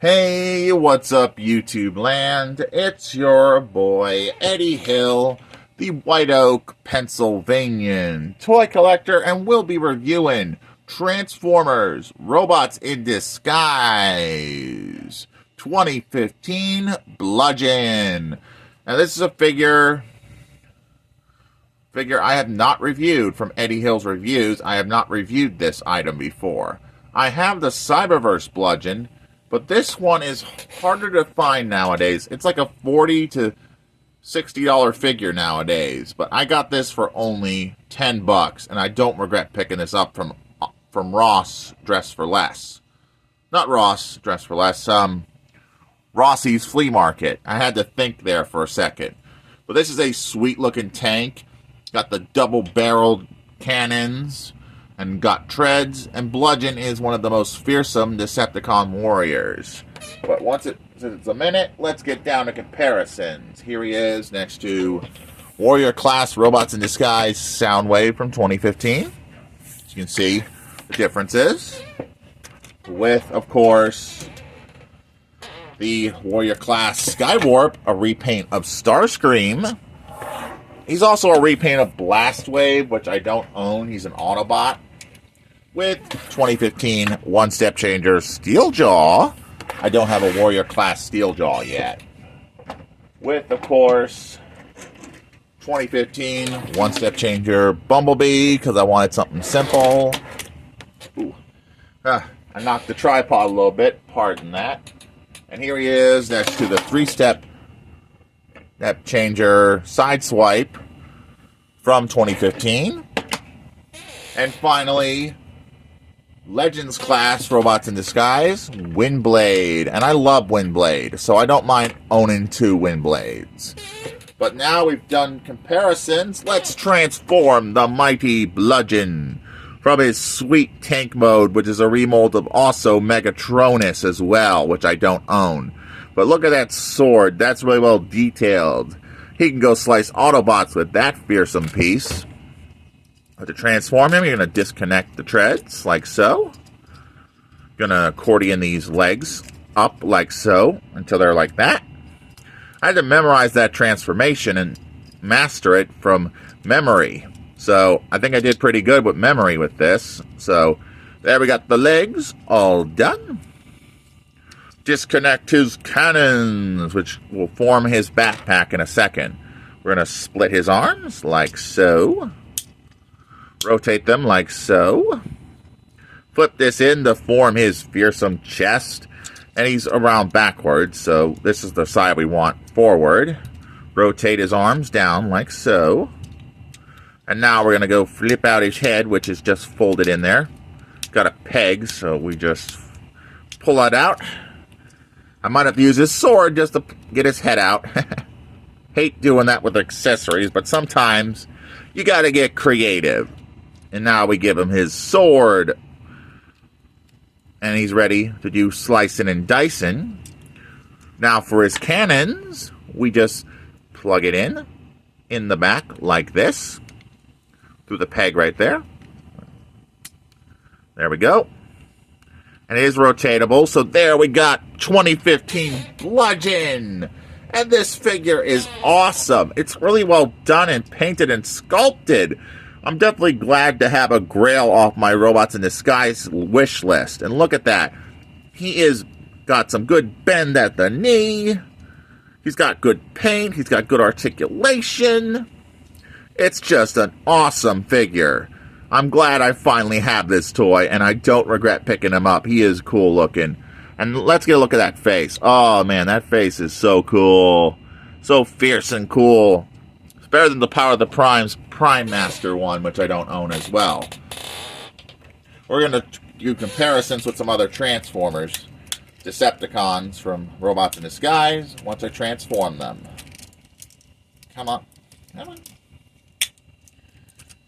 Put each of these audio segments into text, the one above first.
Hey, what's up, YouTube land? It's your boy, Eddie Hill, the White Oak, Pennsylvanian toy collector, and we'll be reviewing Transformers Robots in Disguise 2015 Bludgeon. Now, this is a figure I have not reviewed from Eddie Hill's reviews. I have not reviewed this item before. I have the Cyberverse Bludgeon, but this one is harder to find nowadays. It's like a $40 to $60 figure nowadays. But I got this for only $10, and I don't regret picking this up from Ross Dress for Less. Not Ross Dress for Less. Rossi's Flea Market. I had to think there for a second. But this is a sweet-looking tank. Got the double-barreled cannons and got treads, and Bludgeon is one of the most fearsome Decepticon warriors. But since it's a minute, let's get down to comparisons. Here he is next to Warrior Class Robots in Disguise Soundwave from 2015. As you can see, the differences. With, of course, the Warrior Class Skywarp, a repaint of Starscream. He's also a repaint of Blastwave, which I don't own. He's an Autobot. With 2015 One-Step Changer Steeljaw. I don't have a Warrior Class Steeljaw yet. With, of course, 2015 One-Step Changer Bumblebee, because I wanted something simple. Ooh. I knocked the tripod a little bit. Pardon that. And here he is next to the Three-Step Changer Sideswipe from 2015. And finally, Legends Class Robots in Disguise, Windblade. And I love Windblade, so I don't mind owning two Windblades. But now we've done comparisons, let's transform the mighty Bludgeon from his sweet tank mode, which is a remold of also Megatronus as well, which I don't own. But look at that sword. That's really well detailed. He can go slice Autobots with that fearsome piece. But to transform him, you're going to disconnect the treads, like so. Going to accordion these legs up, like so, until they're like that. I had to memorize that transformation and master it from memory. So, I think I did pretty good with memory with this. So, there we got the legs all done. Disconnect his cannons, which will form his backpack in a second. We're going to split his arms, like so. Rotate them, like so. Flip this in to form his fearsome chest. And he's around backwards, so this is the side we want forward. Rotate his arms down, like so. And now we're going to go flip out his head, which is just folded in there. Got a peg, so we just pull that out. I might have used his sword just to get his head out. Hate doing that with accessories, but sometimes you gotta get creative. And now we give him his sword. And he's ready to do slicing and dicing. Now for his cannons, we just plug it in the back like this. Through the peg right there. There we go. And it is rotatable, so there we got 2015 Bludgeon. And this figure is awesome. It's really well done and painted and sculpted. I'm definitely glad to have a Grail off my Robots in Disguise wish list. And look at that. He is got some good bend at the knee. He's got good paint. He's got good articulation. It's just an awesome figure. I'm glad I finally have this toy, and I don't regret picking him up. He is cool looking. And let's get a look at that face. Oh, man, that face is so cool. So fierce and cool. It's better than the Power of the Prime's Prime Master one, which I don't own as well. We're going to do comparisons with some other Transformers. Decepticons from Robots in Disguise, once I transform them. Come on. Come on.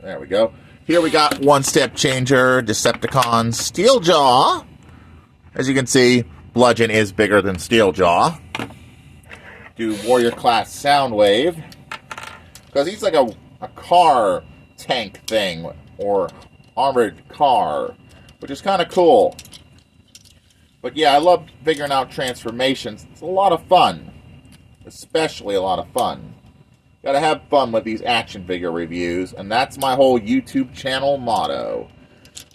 There we go. Here we got One-Step Changer, Decepticon, Steeljaw. As you can see, Bludgeon is bigger than Steeljaw. Do Warrior Class Soundwave. Because he's like a car tank thing, or armored car, which is kind of cool. But yeah, I love figuring out transformations. It's a lot of fun. Especially a lot of fun. Gotta have fun with these action figure reviews, and that's my whole YouTube channel motto.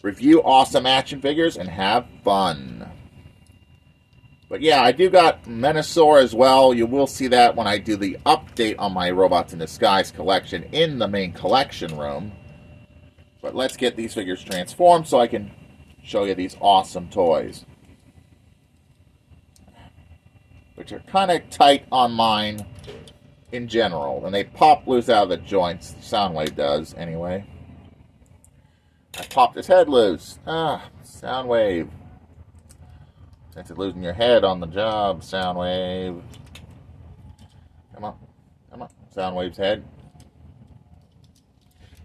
Review awesome action figures and have fun. But yeah, I do got Menasor as well. You will see that when I do the update on my Robots in Disguise collection in the main collection room. But let's get these figures transformed so I can show you these awesome toys, which are kind of tight on mine in general. And they pop loose out of the joints. Soundwave does, anyway. I popped his head loose. Soundwave. Since you're losing your head on the job, Soundwave. Come on. Come on. Soundwave's head.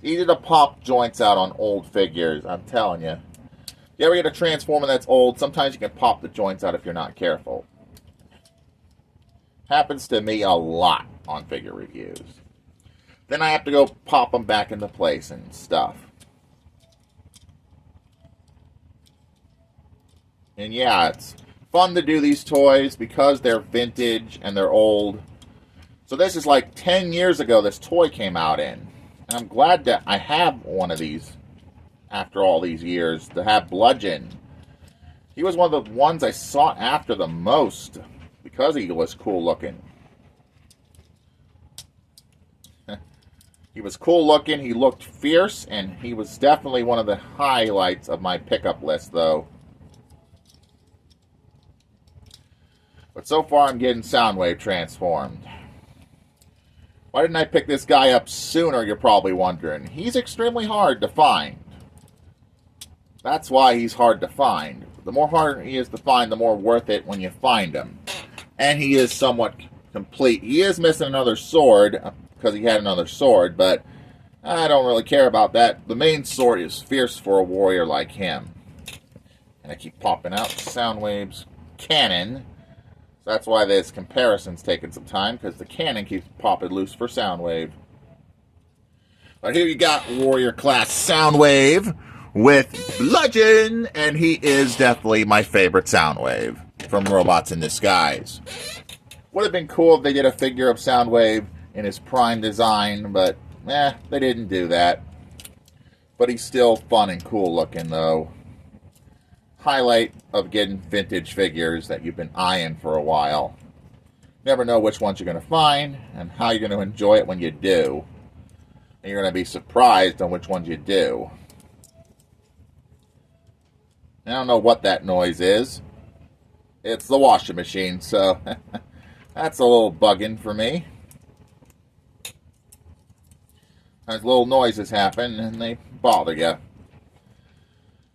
Easy to pop joints out on old figures, I'm telling you. If you ever get a Transformer that's old, sometimes you can pop the joints out if you're not careful. Happens to me a lot on figure reviews. Then I have to go pop them back into place and stuff. And yeah, it's fun to do these toys because they're vintage and they're old. So this is like 10 years ago this toy came out in. And I'm glad that I have one of these after all these years, to have Bludgeon. He was one of the ones I sought after the most because he was cool looking. He was cool looking, he looked fierce, and he was definitely one of the highlights of my pickup list, though. But so far I'm getting Soundwave transformed. Why didn't I pick this guy up sooner, you're probably wondering. He's extremely hard to find. That's why he's hard to find. The more hard he is to find, the more worth it when you find him. And he is somewhat complete. He is missing another sword, because he had another sword, but I don't really care about that. The main sword is fierce for a warrior like him. And I keep popping out Soundwave's cannon. So that's why this comparison's taking some time, because the cannon keeps popping loose for Soundwave. But here you got warrior class Soundwave with Bludgeon, and he is definitely my favorite Soundwave from Robots in Disguise. Would have been cool if they did a figure of Soundwave in his prime design, but they didn't do that. But he's still fun and cool looking, though. Highlight of getting vintage figures that you've been eyeing for a while. Never know which ones you're going to find and how you're going to enjoy it when you do. And you're going to be surprised on which ones you do. I don't know what that noise is. It's the washing machine, so that's a little bugging for me. As little noises happen and they bother you.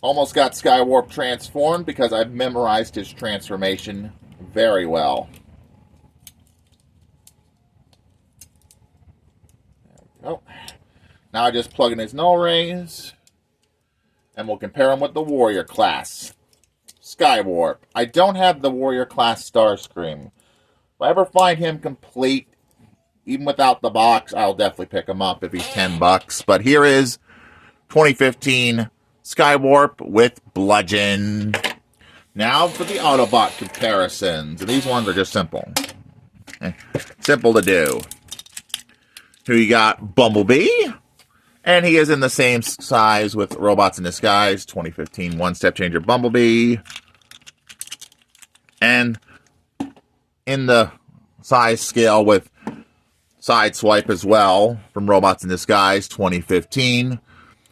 Almost got Skywarp transformed because I've memorized his transformation very well. There we go. Now I just plug in his null rings. And we'll compare him with the Warrior class Skywarp. I don't have the Warrior class Starscream. If I ever find him complete, even without the box, I'll definitely pick him up if he's $10. But here is 2015 Skywarp with Bludgeon. Now for the Autobot comparisons. And these ones are just simple. Simple to do. Here you got Bumblebee. And he is in the same size with Robots in Disguise, 2015 One-Step Changer Bumblebee. And in the size scale with Sideswipe as well, from Robots in Disguise, 2015.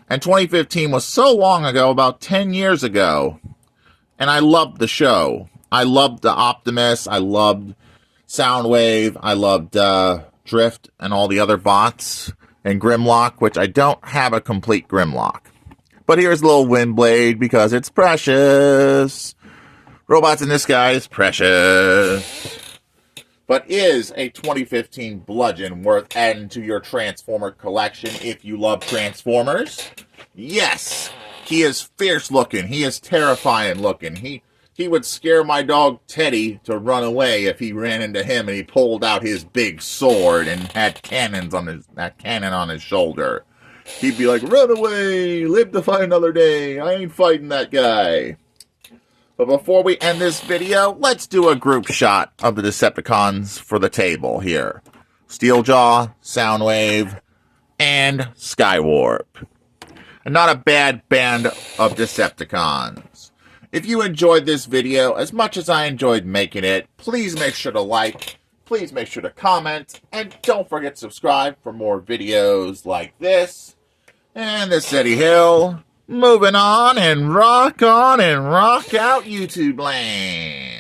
And 2015 was so long ago, about 10 years ago. And I loved the show. I loved the Optimus. I loved Soundwave. I loved Drift and all the other bots. And Grimlock, which I don't have a complete Grimlock. But here's little Windblade because it's precious. Robots in Disguise, precious. But is a 2015 Bludgeon worth adding to your Transformer collection if you love Transformers? Yes. He is fierce looking. He is terrifying looking. He would scare my dog Teddy to run away if he ran into him and he pulled out his big sword and had cannon on his shoulder. He'd be like, "Run away! Live to fight another day! I ain't fighting that guy!" But before we end this video, let's do a group shot of the Decepticons for the table here. Steeljaw, Soundwave, and Skywarp. And not a bad band of Decepticons. If you enjoyed this video as much as I enjoyed making it, please make sure to like, please make sure to comment, and don't forget to subscribe for more videos like this. And this is Eddie Hill. Moving on and rock out YouTube land.